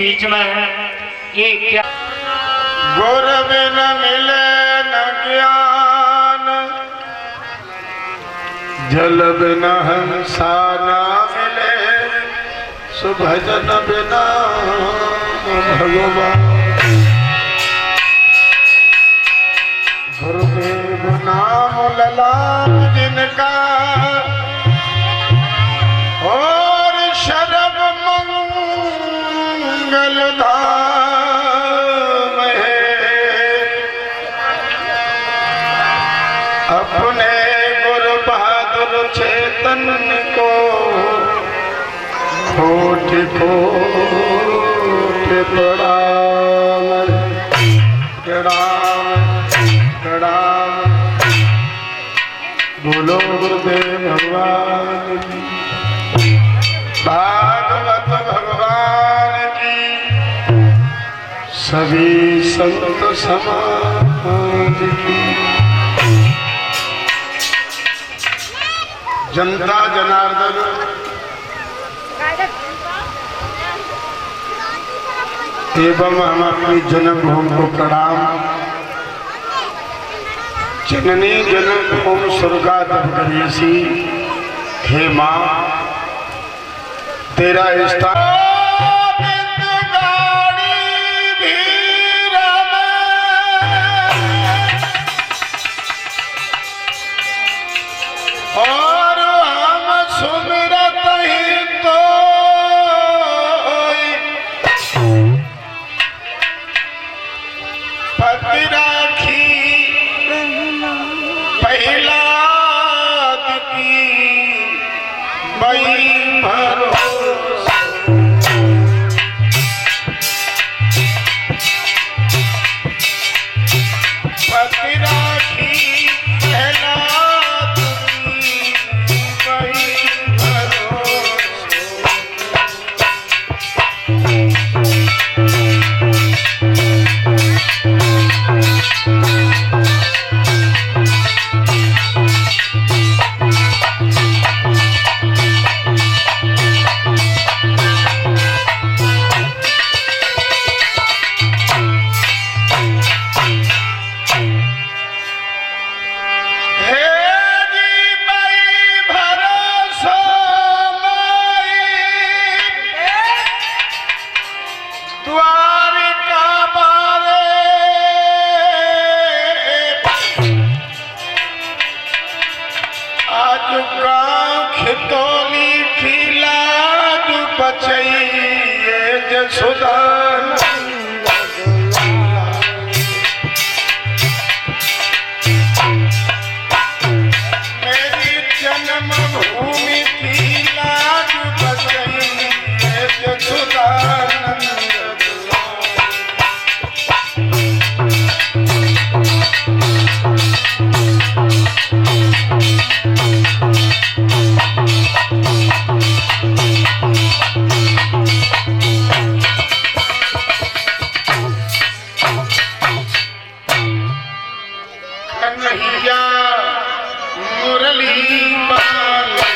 बीच में ये क्या गुर बिन मिले न ज्ञान, जल बिन हंसा न मिले, सुभजन बिना भगवान। गुरुदेव नाम ललाम जिनका, और शरब मंगल धाम है। अपने गुरु बहादुर चेतन को कोट कोट प्रणाम प्रणाम प्रणाम। बोलो गुरुदेव भगवान की, भागवत भगवान की, सभी संत समाज की। जनता जनार्दन एवं हम अपनी जन्मभूमि को प्रणाम। जननी जन्मभूमि स्वर्गादप करेसी, हे माँ तेरा स्थान और हम सुमिरत ही तो पति राखी पहला की मई भरोसा। पति राखी पहला खितौली खिला बचैये जसुदान। मेरी जन्मभूमि की लाज बचैये जसुदानंद। कन्हैया मुरली बाले,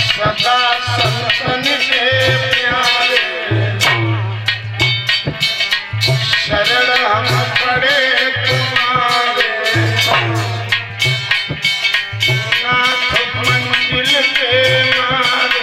सदा संतन के प्यारे, शरण हम पड़े तुम्हारे। नाथ मंजिल के मारे,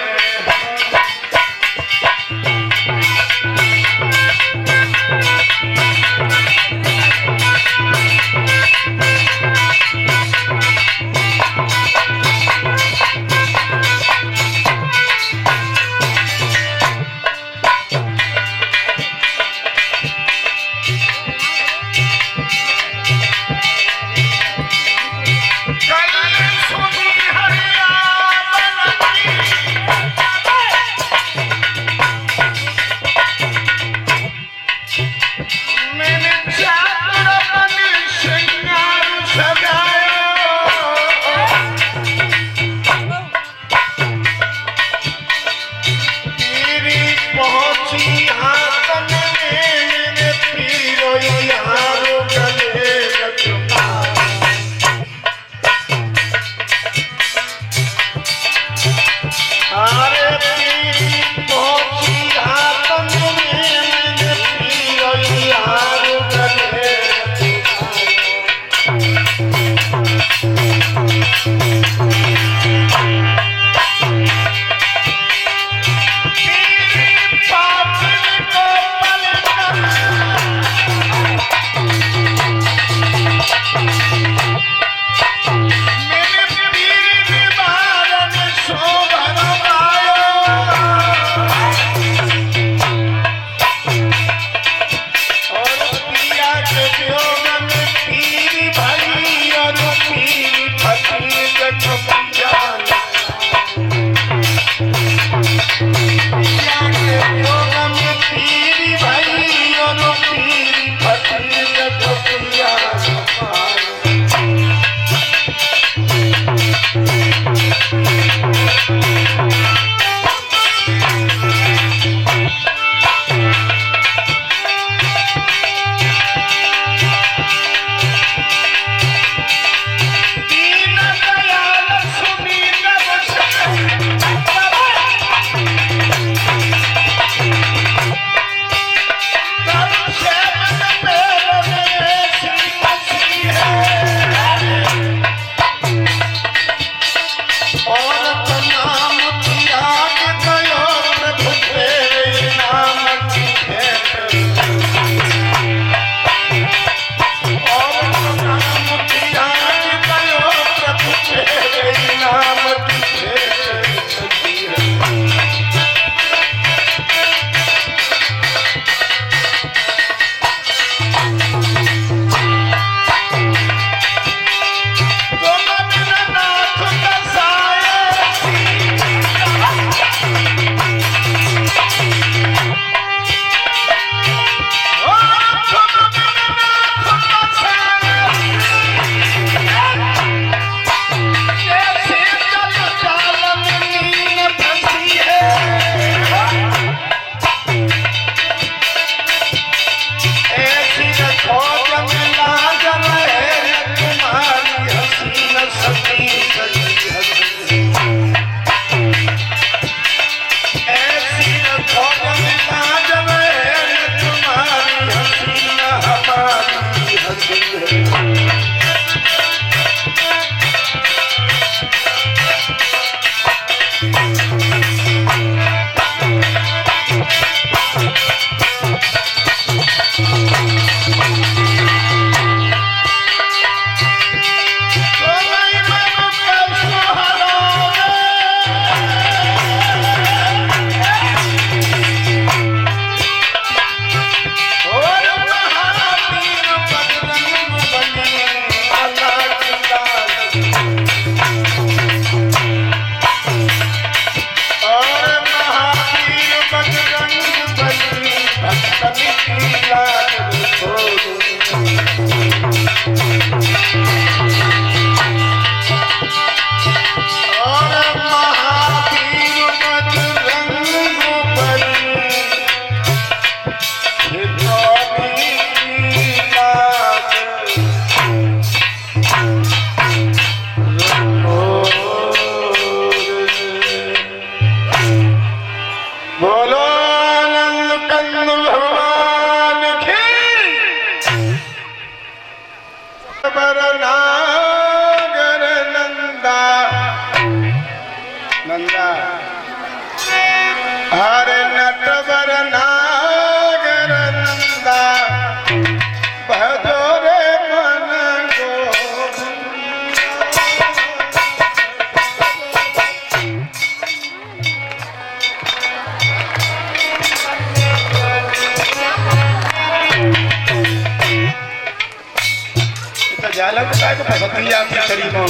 जाला का के फसती आती शरीर में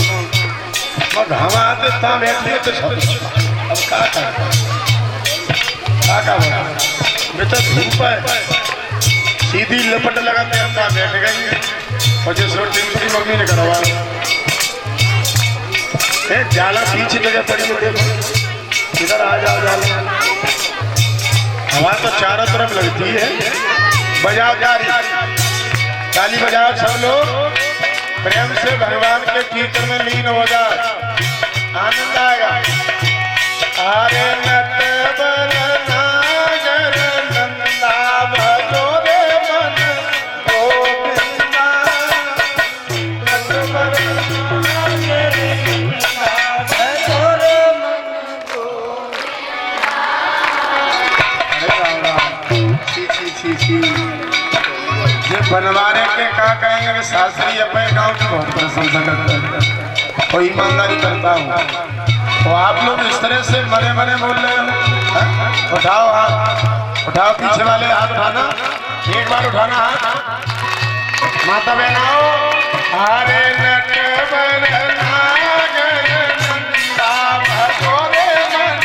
मग हवा आते ता बैठे तो सब अब का बेटा धूप है सीधी लपट लगा के हम बैठ गई और जो सोटी मेरी मम्मी ने करवा ए जाला पीछे जगह पड़ी है देखो इधर आ जाओ जाला हवा तो चारों तरफ लगती है बजाओ ताली बजाओ सब लोग प्रेम से भगवान के कीर्तन में लीन हो जाए आनंद आएगा। अरे नटवर नागर नंदा भजो रे मन गोविंदा नटवर नागर नंदा भजो रे मन गोविंदा। बनवारे के क्या कहेंगे कि शास्त्री अपने गांव की बहुत प्रशंसा करता है और ईमानदारी करता हूँ। तो आप लोग इस तरह से मरे मरे बोल रहे हो। उठाओ हाथ, उठाओ पीछे वाले हाथ उठाना, एक बार उठाना हाथ, माता बहनाओ। हरे नटवर नागर नंदा भजो रे मन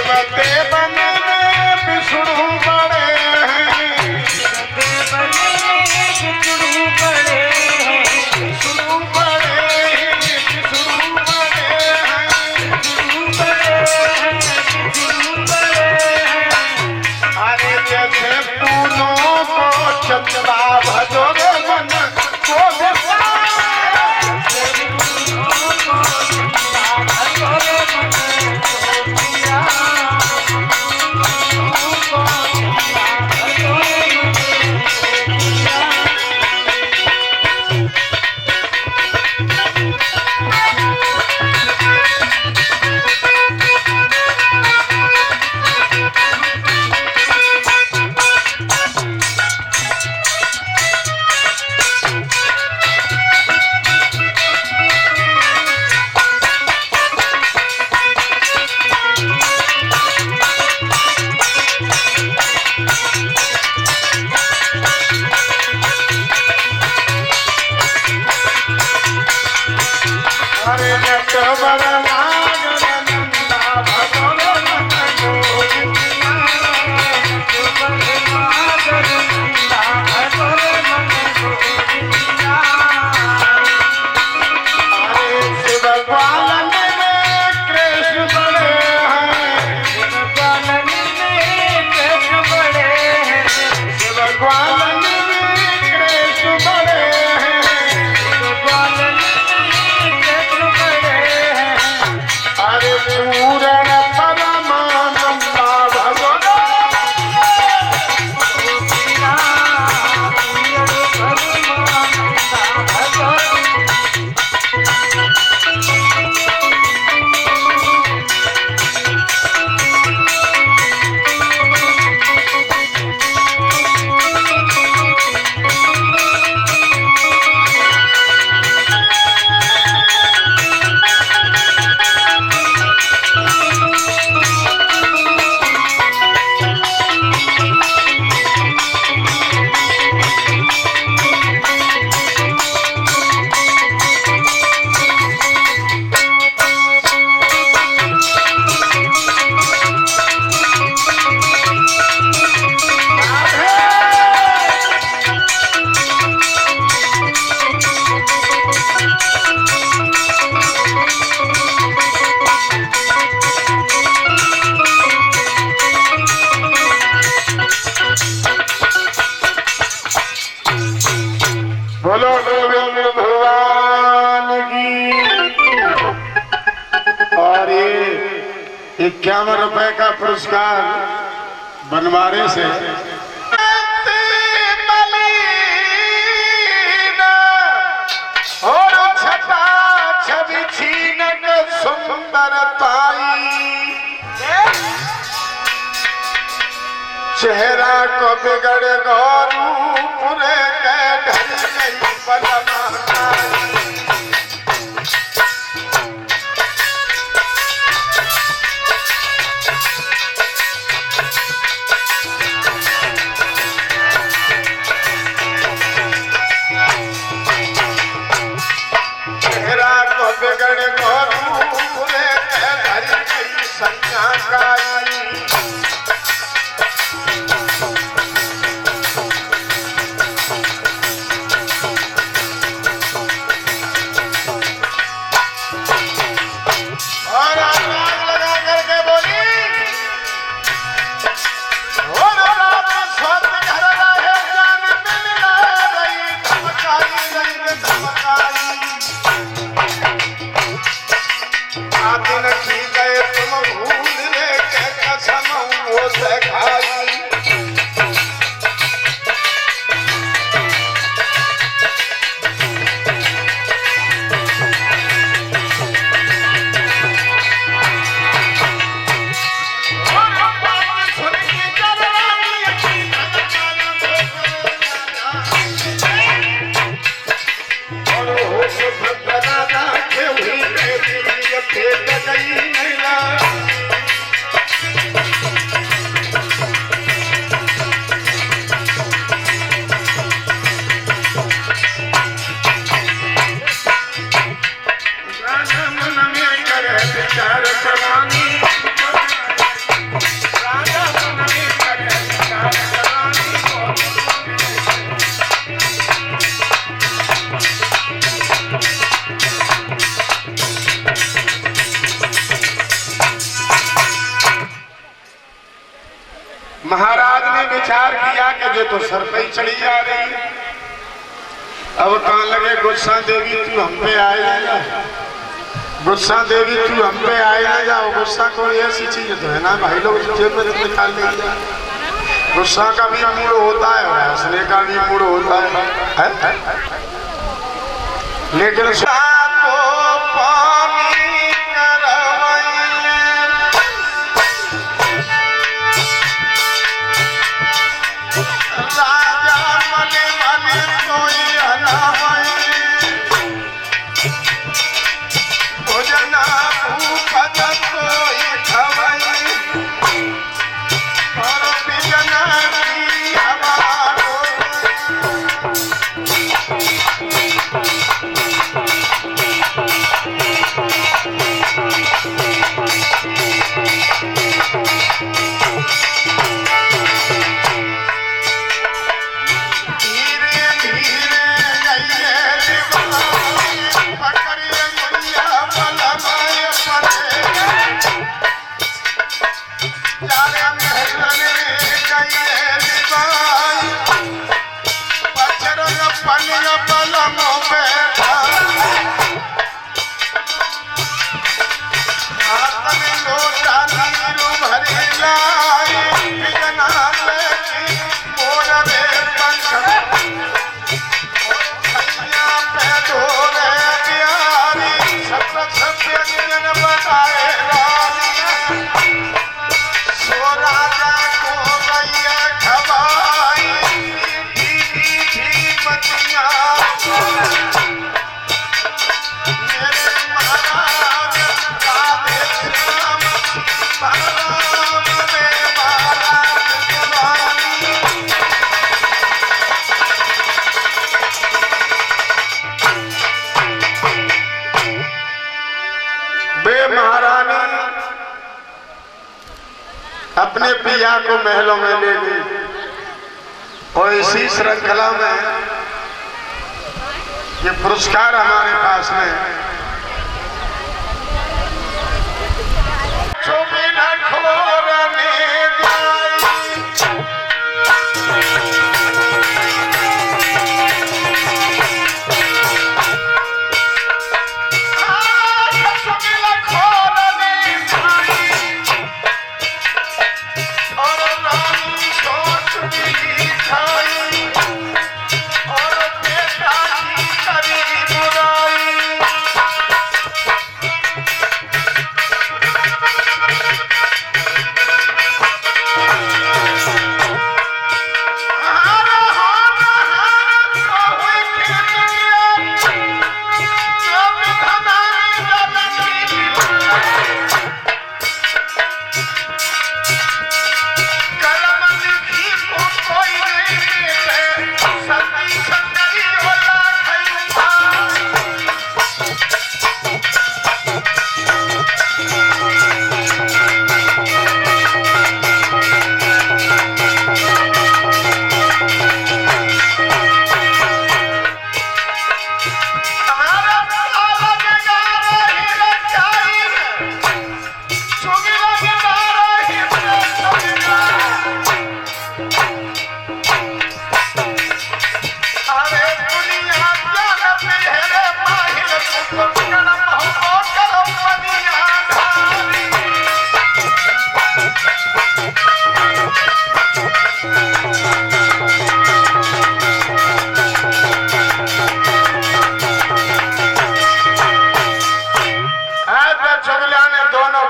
शिवते बन में विष्णु बड़े हैं, विष्णु बड़े हैं, विष्णु बड़े हैं, विष्णु बड़े हैं, विष्णु बड़े हैं, विष्णु बड़े हैं। अरे जैसे पूनों को चंदा भजोगे मन को बोलो गोविंद भगवान की। और ये 51 रुपए का पुरस्कार बनवारे से और छटा छवि छीनक सुंदरताई, चेहरा को बिगड़ गौरू पूरे के ढल गई बलमानाई। चेहरा को बिगड़ गौरू पूरे के ढल गई संज्ञा काई। दिन की गए तुम भूल रे के कसम महाराज ने विचार किया कि ये तो सर पे ही चढ़ी जा रही है। अब कहने लगे गुस्सा देवी तू हम पे आए ना, गुस्सा देवी तू हम पे आए ना जाओ। गुस्सा कोई ऐसी चीज तो है ना भाई, लोग जेब में निकाल लेंगे। गुस्सा का भी मूड होता है और हंसने का भी मूड होता है? लेकिन अपने पिया को महलों में ले गई। और इसी श्रृंखला में ये पुरस्कार हमारे पास में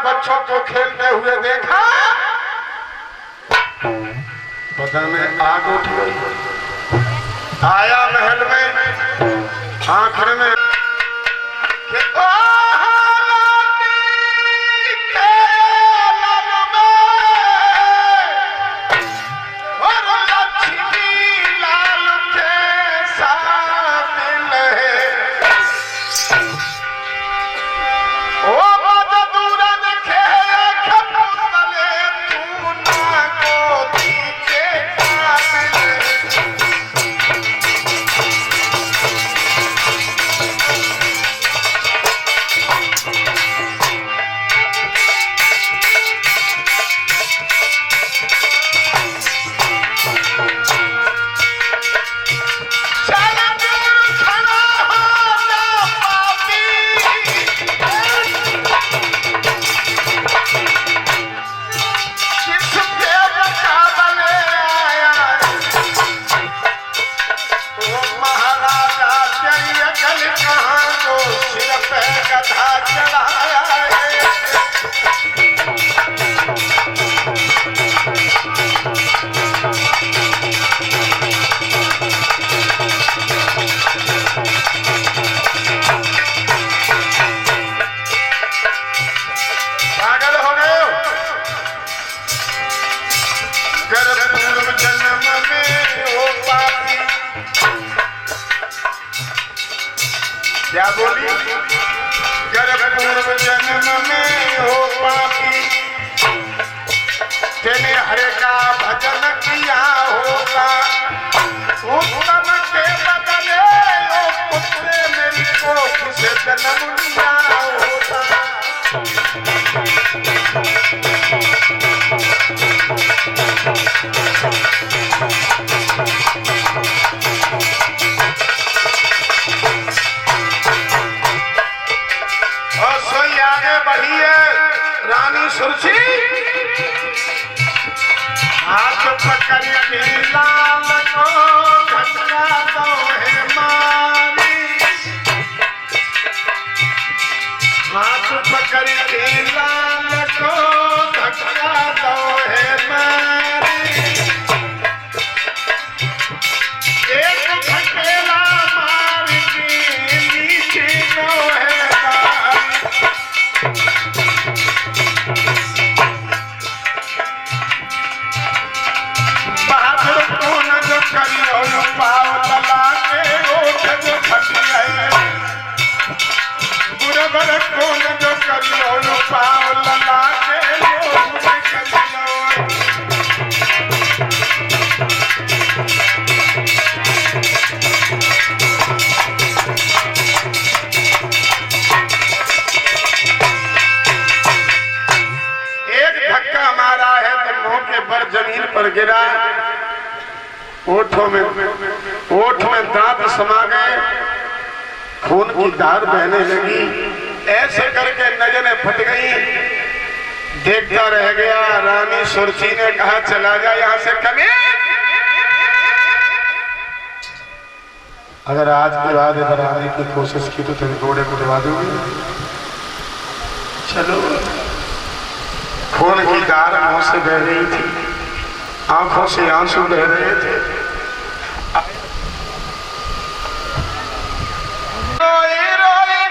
बच्चों को खेलते हुए देखा, बदन में आग उठ गई। आया महल में, आखिर में क्या बोली? अगर पूर्व जन्म में हो पापी तेने हरे का भजन किया होगा, उत्तम के बदले ओ पुत्र मेरी कोख से जन्म लिया होगा। और सोई आगे बढ़ी है रानी सुरसी, हाथ पकड़ के लाल को घटना दो है मारी, हाथ पकड़ के लाल को घटना दो है मारी, एक घटेला मार के नीचे दो है बहादुर को न जो करियो पाव लला के ओठ जो फटिया, गुरबर को न जो करियो पाव लला के ओठ करियो। एक धक्का मारा है तो मुंह के बल जमीन पर गिरा, ओठों में दांत समा गए, खून की धार बहने लगी, ऐसे करके नजरें फट गई, देखता रह गया। रानी सुरसी ने कहा चला जा यहाँ से कभी, अगर आज के बाद इधर आने की कोशिश की तो तेरे घोड़े को दबा दूंगी। चलो, खून की धार मुंह से बह रही थी, आंखों से आंसू बह रहे थे। रोए रोए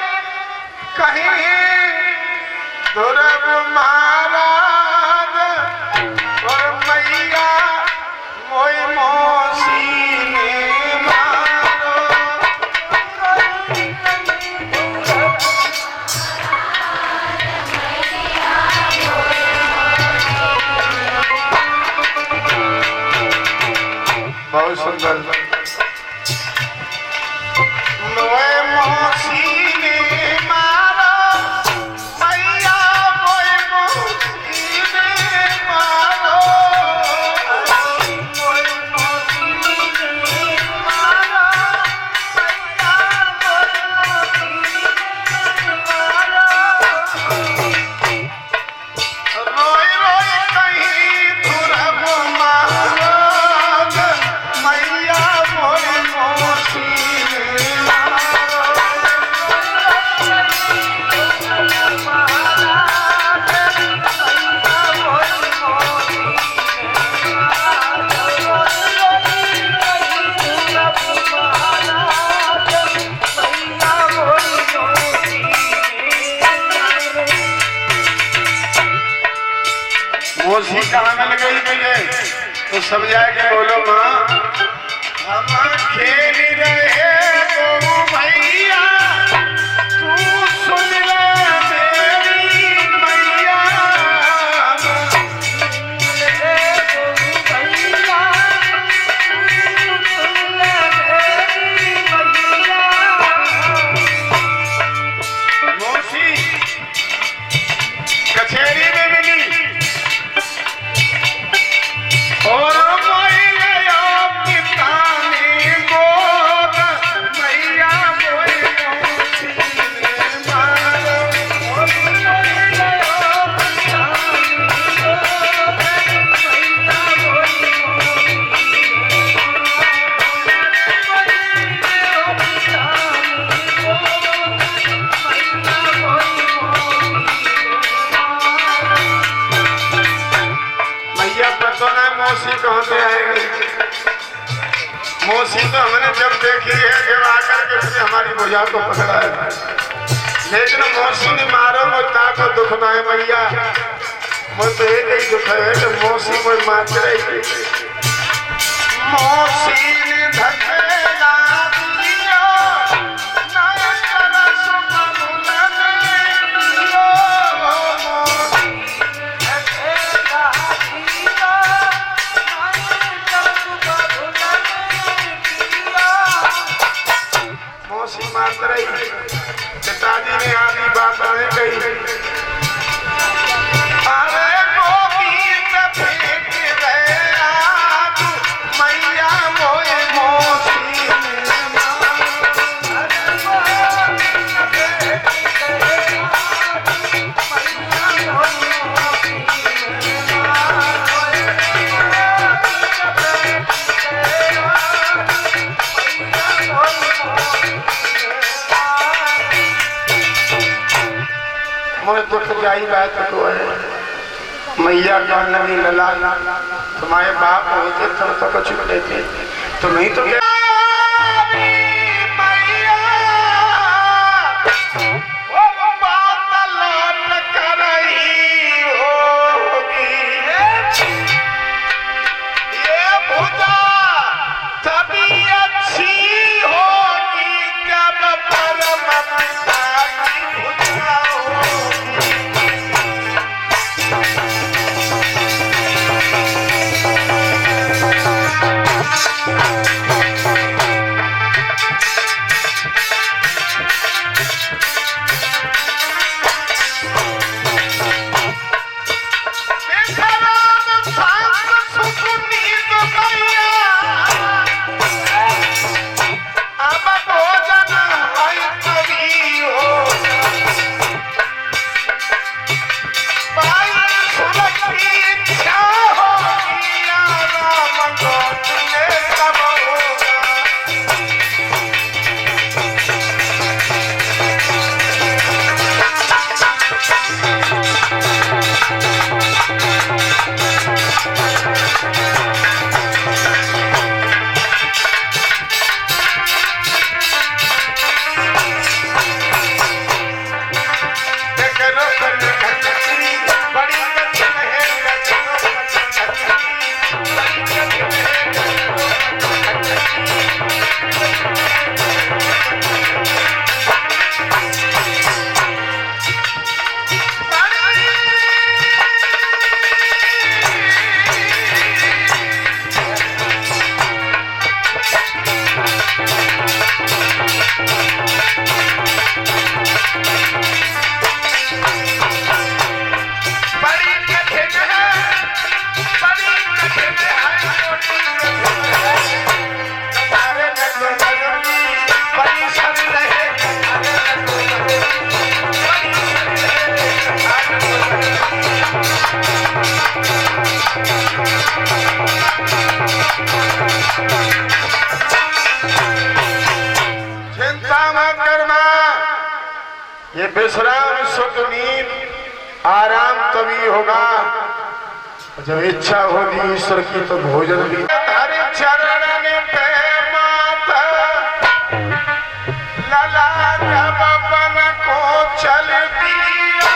कहीं ध्रुव महाराज और मैया मोई मौसी ने मारो, बहुत सुंदर। मोए मौसी ने मारो, मैया मोए मौसी ने मारो, मोए मौसी ने मारो, मैया मोए मौसी ने मारो। रोए रोए कहीं ध्रुव महाराज, मैया मोए मौसी ने मारो। मौसी कहाँ मिल गई मुझे तो सब जाके बोलो माँ, हम खेल रहे तो भैया तू सुन ले मेरी मैया, मौसी कचहरी में मिली और पिता ने गोद मैया मोए मौसी ने मारो, मैया पता ना मौसी कहाँ से आएगी। मौसी तो हमने जब देखी है जब आकर के उसने हमारी भुजा को पकड़ा है, लेकिन मौसी ने मारो मुझता को दुख ना है मैया, मुझे तो एक ही दुख है कि मौसी मुझे मार रही। मौसी ने धकेला दिया, सच्चाई बात तो है। मैया का नबी लला तुम्हारे बाप होते तब तो कुछ लेते, तो नहीं तो क्या ये विश्राम सुख नींद आराम तभी होगा जब इच्छा होगी ईश्वर की, तो भोजन भी। हरि चरण पे माता लला जब बन को चल दिया,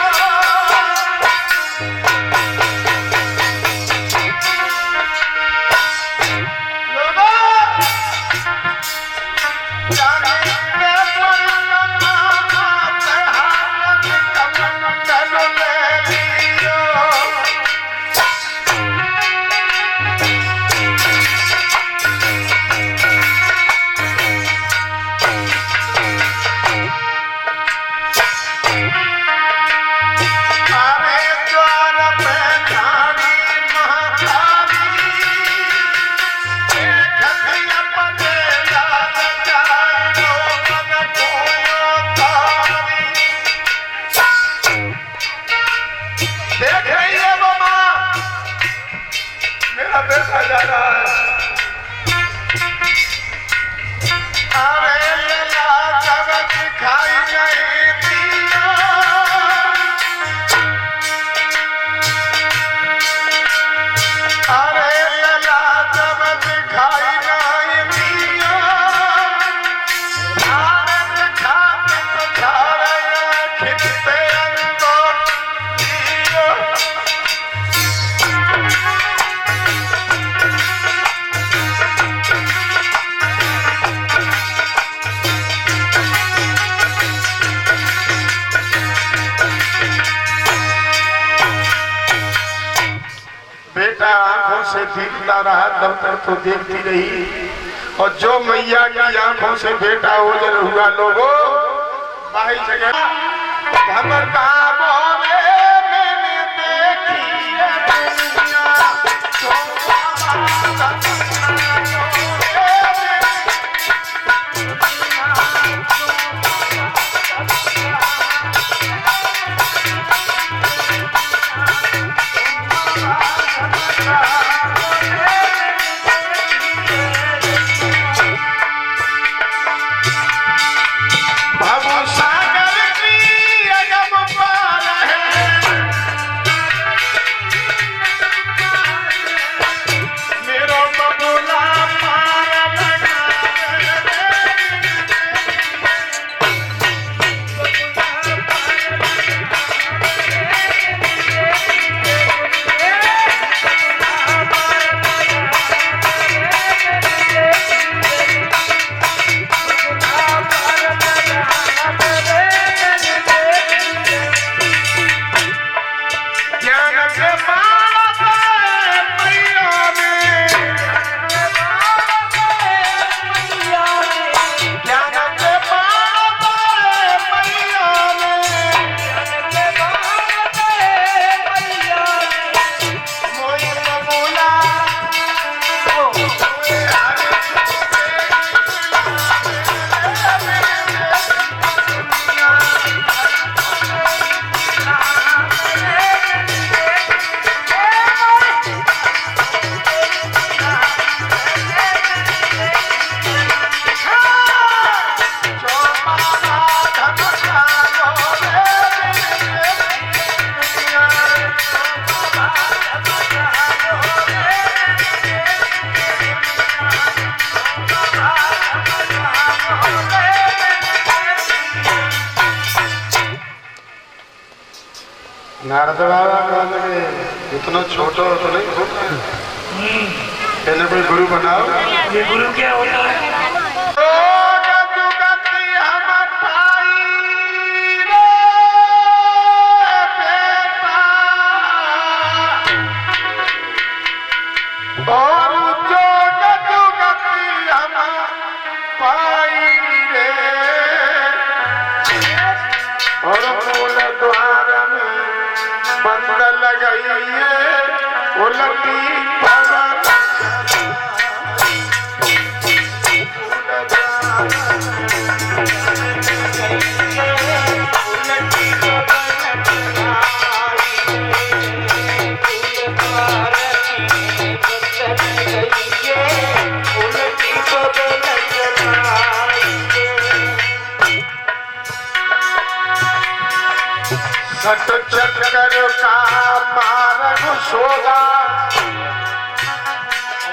देखा जा रहा है। अरे लला जब दिखाई नहीं दिया, अरे लला जब दिखाई नहीं दिया, भारत खाते तो झाड़ा खिंचते अंदर दिया। बेटा आंखों से देखता रहा तब तक तो देखती रही, और जो मैया की आंखों से बेटा ओझल हुआ लोगों भाई जगह मैंने देखी भवसागर की अगम पार है। नारद बाबा कहने के इतना छोटा हो तो नहीं होता है, कहने कोई गुरु बनाओ। ये गुरु क्या होता है? सट चक्कर का मार्ग सोगा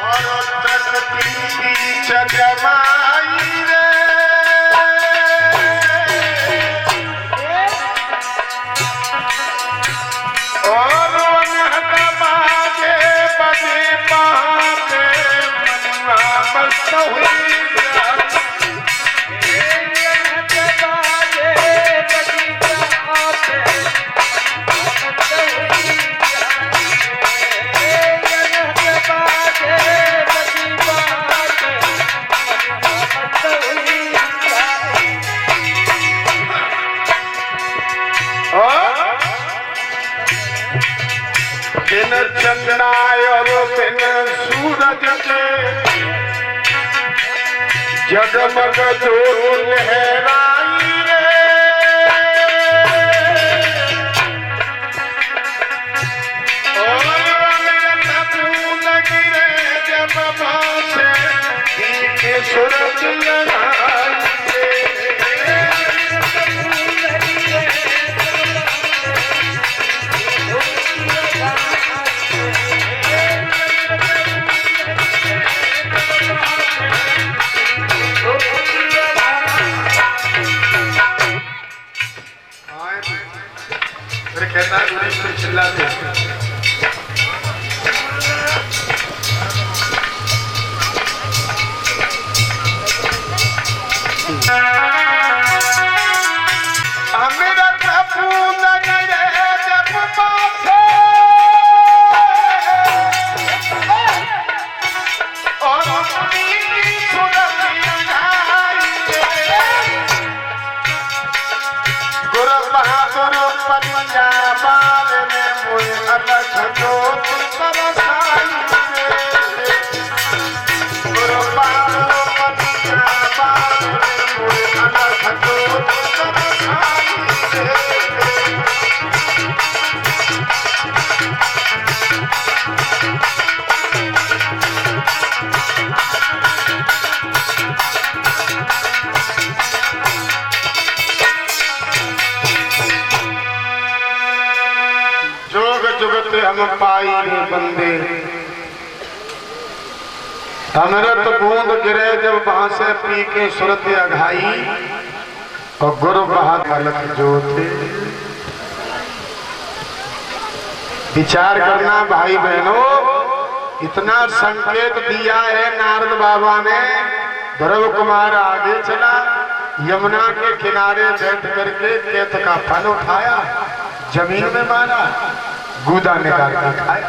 और प्रकृति बीच जमाई रे, और बाजे बजे पाते मनुआ मस्त हुई दिन चंद्राय और दिन सूरज के जगमग जोर लहराई रे, और फूल गिरे जब भासे के सूरज लगाई रे, कहता है चिल्लाते मेरा फूल गिरे जब पासे और गुरु बहादुर पंजाब में मुझे अलग जो तरसाई रे, गुरु बहादुर पंजाब में मुझे अलग जो तरसाई रे, जोग जुगत हम पाई बंदे, अमृत बूंद गिरे जब बांसे पी के सुरत अघाई, और गुरु बहादुर जो थे। विचार करना भाई बहनों, इतना संकेत दिया है नारद बाबा ने। ध्रुव कुमार आगे चला, यमुना के किनारे बैठ करके केत का फल उठाया, जमीन में मारा, गूदा निकाल कर खाया।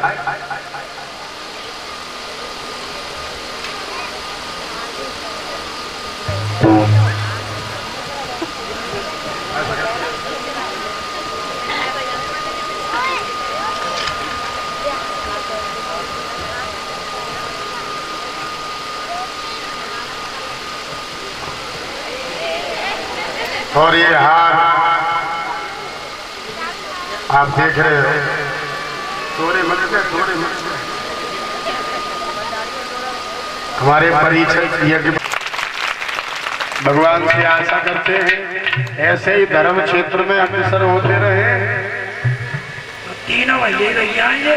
और ये हार आप देख रहे हो, थोड़े मत हमारे परिचय यज्ञ भगवान से आशा करते हैं ऐसे ही धर्म क्षेत्र में अग्रसर होते रहे। तीनों भैया आएंगे।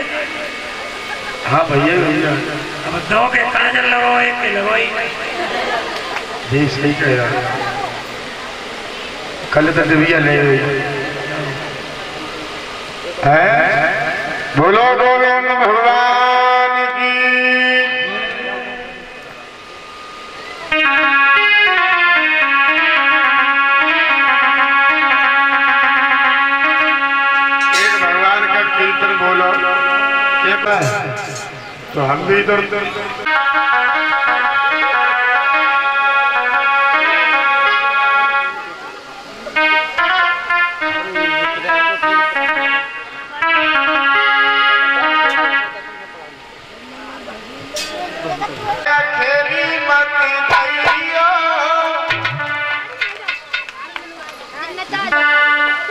हाँ भैया भैया, अब दो के काजल लगाओ, एक के लगाई। जी सही कह रहा, कल तो दिव्या ले है। बोलो गोविंद भगवान की। एक भगवान का कीर्तन बोलो, एक तो हम भी इधर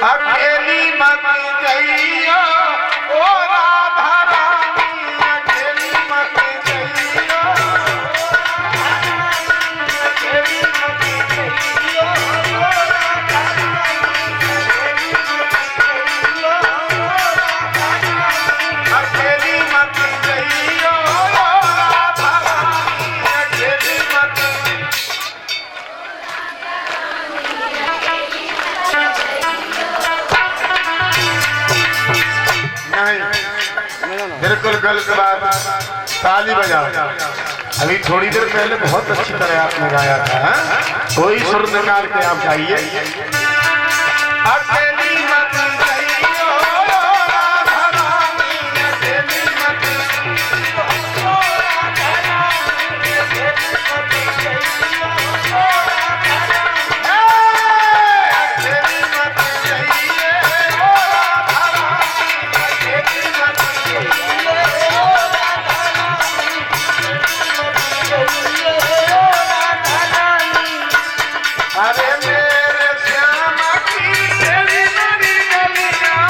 अकेली मत जाइयो ओ राधा रानी, अकेली मत जाइयो, अकेली मत जाइयो ओ राधा रानी, अकेली मत जाइयो ओ राधा रानी, अकेली मत। बिल्कुल गलत बात, ताली बजाओ। अभी थोड़ी देर पहले बहुत अच्छी तरह आपने गाया था, हा? कोई सुर निकाल के आप गाइए। अकेली मत जाइयो राधा रानी, अकेली मत जाइयो राधा रानी, अकेली मत जाइयो राधा रानी, अकेली मत जाइयो राधा रानी, अकेली मत अरे मेरे श्याम की तेरी नरी गलियां,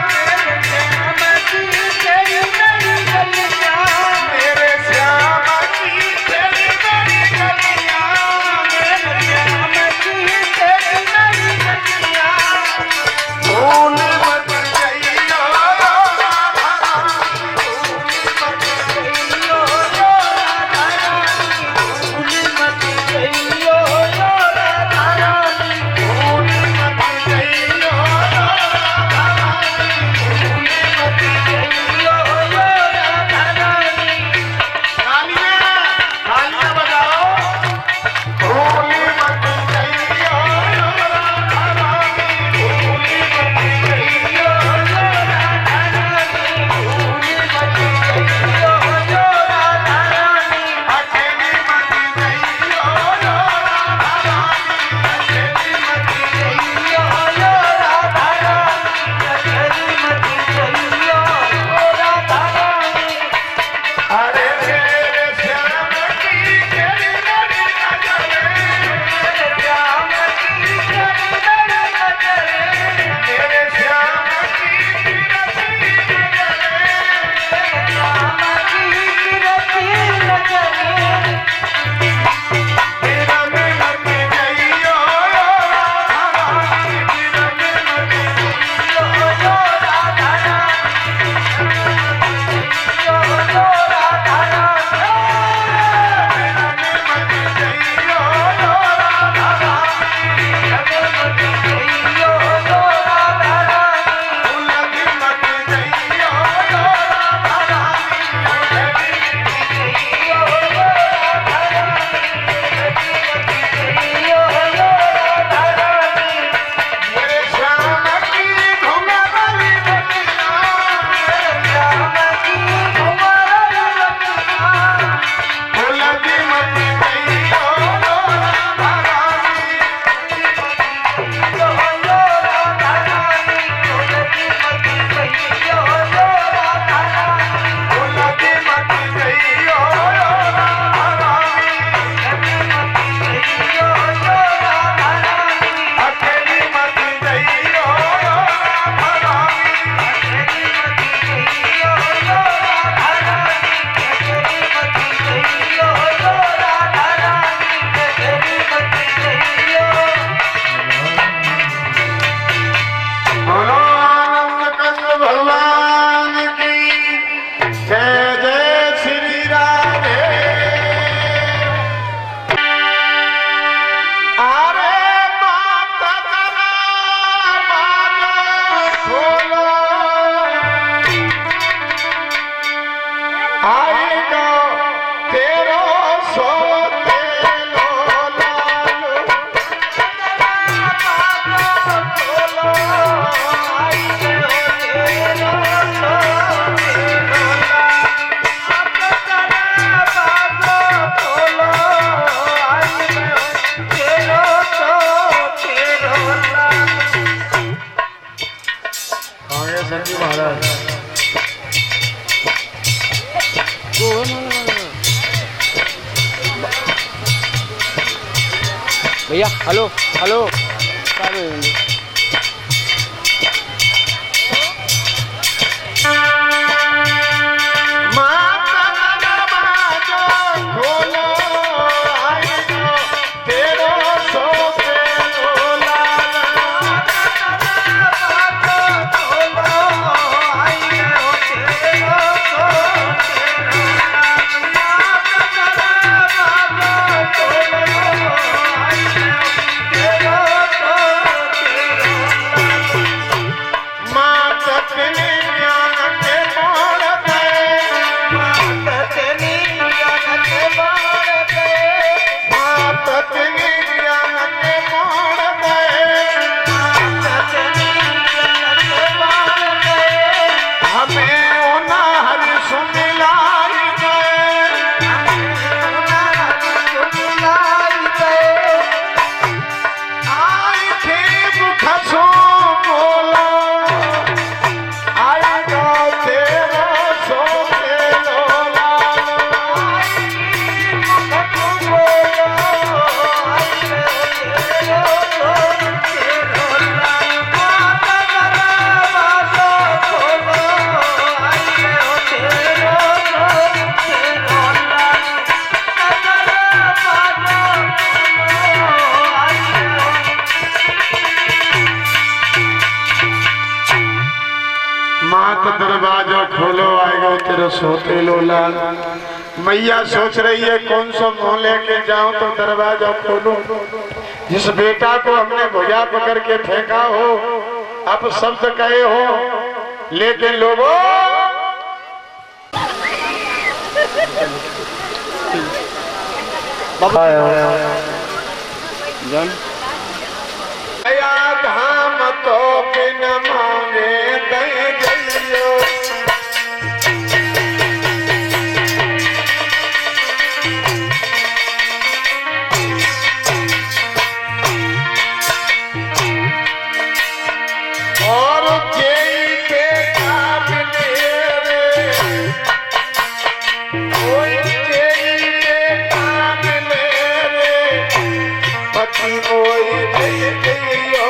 मेरे श्याम की तेरी नरी गलियां, मेरे श्याम की तेरी नरी गलियां, मेरे श्याम की तेरी नरी गलियां, भूल मत जाइयो राधा रानी, भूल मत जाइयो राधा रानी, भूल मत जाइयो राधा आएगा तेरो सोतेलो लालो संजू महाराज भैया हेलो हेलो क्या बोलेंगे? दरवाजा खोलो आएगा तेरा सोतेलो लाल। मैया सोच रही है कौन सा मुंह लेके जाऊं तो दरवाजा खोलो। जिस बेटा को हमने भुजा पकड़ के फेंका हो आप शब्द कहे हो, लेकिन लोगों धाम तो बिन मांगे दे जइयो। और जेई के काबिले रे, कोई जेई के काबिले रे, पति मोई दे जइयो।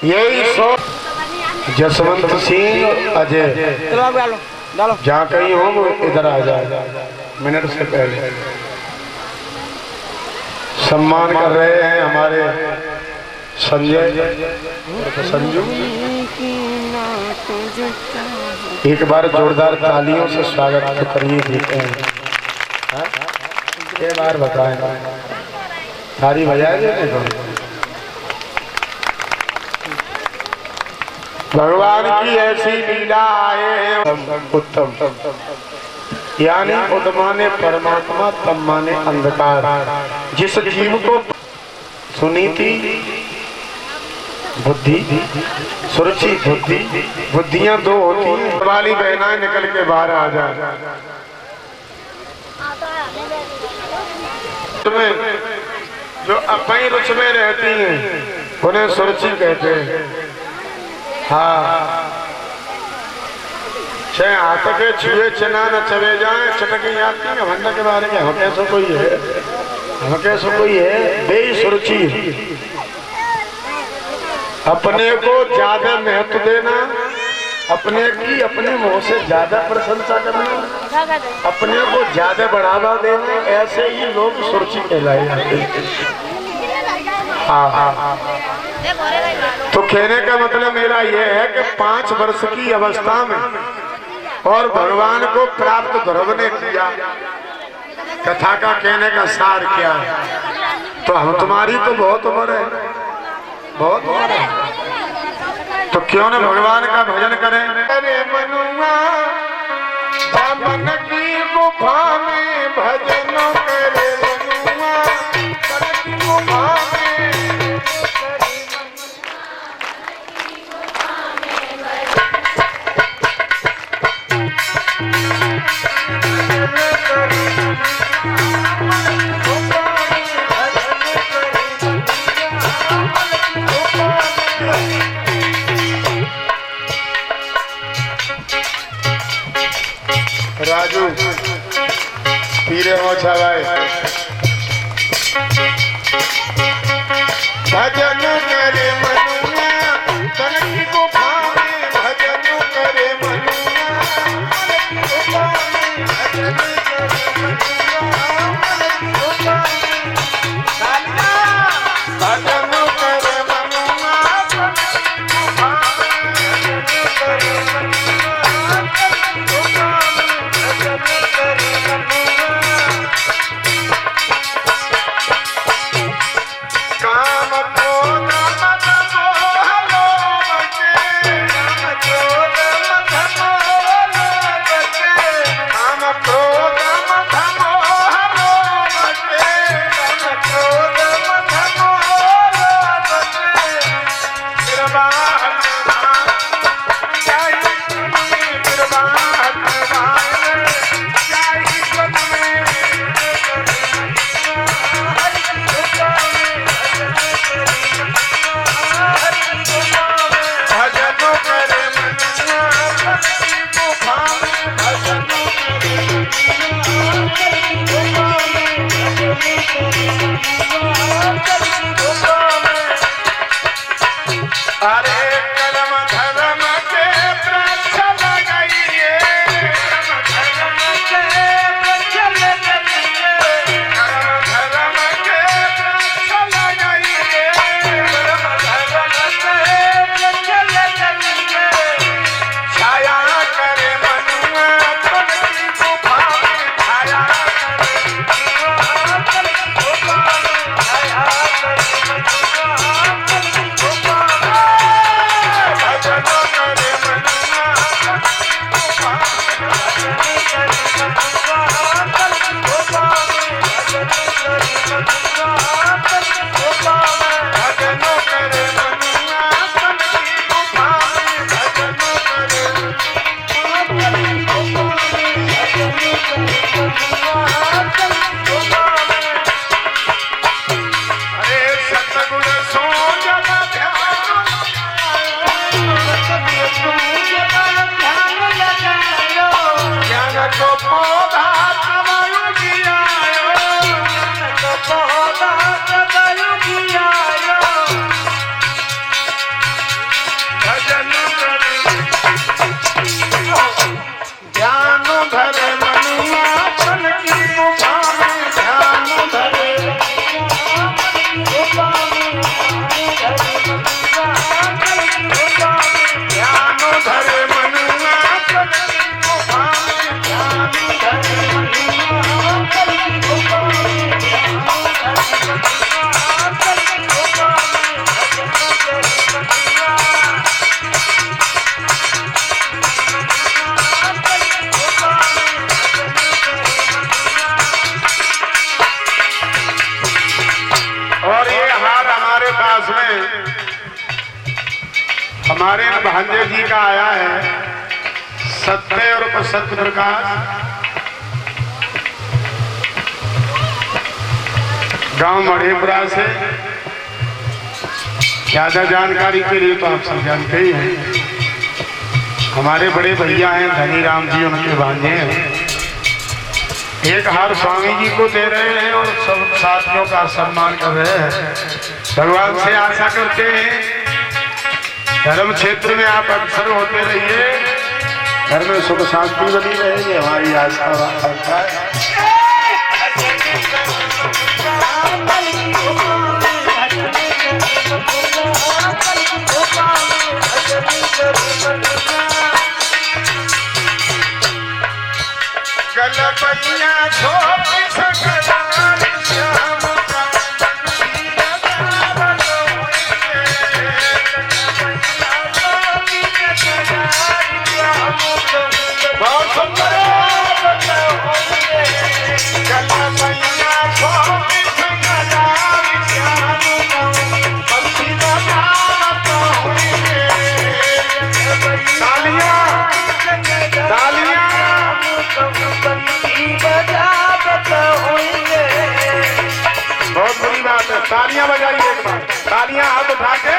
यही सो जसवंत सिंह अजय जहाँ कहीं हो वो इधर आ जाए मिनट से पहले। सम्मान कर रहे हैं हमारे संजय संजू। एक बार जोरदार तालियों से स्वागत तो करिए। देखते हैं एक बार बताएं, थारी बजाएंगे नहीं भगवान की ऐसी लीला आए उत्तम, यानी उद माने परमात्मा, तम माने अंधकार। जिस जीव को सुनी थी बुद्धि, सुरुचि बुद्धि, बुद्धियां दो होती हैं। वाली बहनाएं निकल के बाहर आ जाए। तुम्हें जो अपनी रुचि में रहती हैं उन्हें सुरुचि कहते हैं। हाँ, चाहे हाथ के छुए चना न चले जाए, चटकी आती है भंडा के बारे में। हम कैसो कोई है, हम कैसो कोई है बेसुरुचि। अपने को ज्यादा महत्व देना, अपने की अपने मुंह से ज्यादा प्रशंसा करना, अपने को ज्यादा बढ़ावा देना, ऐसे ही लोग सुरुचि कहलाए जाते हैं। हाँ, तो कहने का मतलब मेरा यह है कि 5 वर्ष की अवस्था में और भगवान को प्राप्त ध्रुव ने किया। कथा का कहने का सार क्या है? तो हम तुम्हारी तो बहुत उम्र है, बहुत उम्र है, तो क्यों न भगवान का भजन करें। अरे मनुआ मन की गुफा में भजन करे, मनुआ मन की गुफा में राजू पीरे मोछा भाई भजन करे मनुआ तन की गुफा में, भजन करे मनुआ तन की गुफा में, भजन करे मनुआ तन की गुफा में, भजन करे मनुआ तन की गुफा में, भजन करे मनुआ तन की गुफा हमारे भांजे जी का आया है सत्य और सत्य प्रकाश। गांव मढ़ेपुरा से। ज्यादा जानकारी के लिए तो आप सब जानते ही हैं। हमारे बड़े भैया हैं धनी राम जी, उनके भांजे हैं। एक हार स्वामी जी को दे रहे हैं और सब साथियों का सम्मान कर रहे हैं। भगवान से आशा करते हैं धर्म क्षेत्र में आप अक्सर होते रहिए, घर में सुख शांति बनी रहेगी, हमारी आशा आकांक्षा है। गलबैया छोटी सकलाल श्याम बहुत सुंदर बहुत बड़ी बात है। तालियां बजाइए एक बार, तालियां हाथ उठा के।